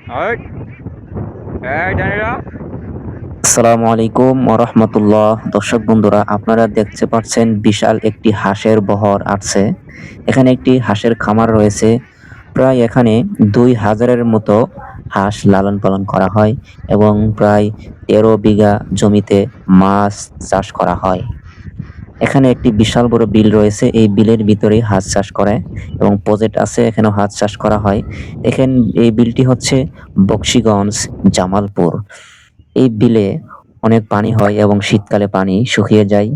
এই এই জানিরা আসসালামু আলাইকুম ওরহমতুল্লাহ। দর্শক বন্ধুরা, আপনারা দেখতে পাচ্ছেন বিশাল একটি হাঁসের বহর আছে। এখানে একটি হাঁসের খামার রয়েছে। প্রায় এখানে 2000-এর মতো হাঁস লালন পালন করা হয় এবং প্রায় 13 বিঘা জমিতে মাছ চাষ করা হয়। এখানে একটি বিশাল বড় বিল রয়েছে, এই বিলের ভিতরেই হাঁস চাষ করে এবং প্রজেক্ট আছে, এখানেও হাঁস চাষ করা হয়। এখানে এই বিলটি হচ্ছে বকশীগঞ্জ, জামালপুর। এই বিলে অনেক পানি হয় এবং শীতকালে পানি শুকিয়ে যায়।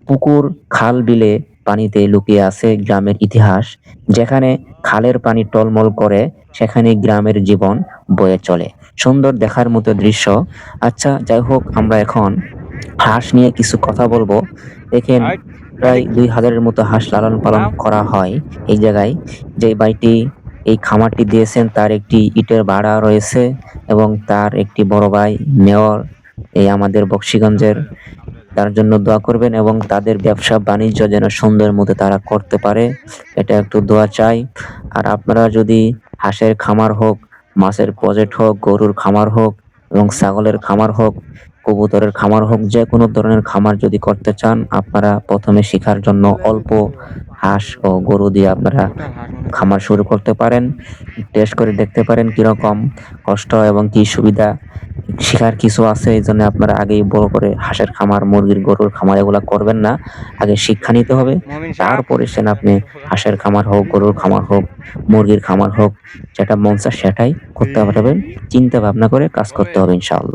পুকুর, খাল, বিলে পানিতে লুকিয়ে আছে গ্রামের ইতিহাস। যেখানে খালের পানি টলমল করে, সেখানে গ্রামের জীবন বয়ে চলে। সুন্দর দেখার মতো দৃশ্য। আচ্ছা, যাই হোক, আমরা এখন হাঁস নিয়ে কিছু কথা বলবো। দেখেন, এই প্রায় এদিক 2000-এর মতো হাঁস লালন পালন নাম করা হয় এই জায়গায়। যে বাড়িটি, এই খামারটি দিয়েছেন, তার একটি ইটের ভাড়া রয়েছে এবং তার একটি বড় ভাই মেয়র এই আমাদের বকশীগঞ্জের। তার জন্য দোয়া করবেন এবং তাদের ব্যবসা বাণিজ্য যেন সুন্দর মতো তারা করতে পারে, এটা একটু দোয়া চাই। আর আপনারা যদি হাঁসের খামার হোক, মাছের প্রজেক্ট হোক, গরুর খামার হোক এবং ছাগলের খামার হোক, কবুতরের খামার হোক, যে কোনো ধরনের খামার যদি করতে চান, আপনারা প্রথমে শেখার জন্য অল্প হাঁস ও গরু দিয়ে আপনারা টোটাল হাঁস মনে হয় খামার শুরু করতে পারেন। টেস্ট করে দেখতে পারেন কিরকম কষ্ট এবং কি সুবিধা। শেখার কিছু আছে, এই জন্য আপনারা আগেই বড় করে হাঁসের খামার, মুরগির, গরুর খামার এগুলা করবেন না। আগে শিক্ষা নিতে হবে, মমিন সাহেব তারপরে সেন আপনি হাঁসের খামার হোক, গরুর খামার হোক, মুরগির খামার হোক, যেটা মন চায় সেটাই করতে পারবেন। চিন্তা ভাবনা করে কাজ করতে হবে ইনশাআল্লাহ।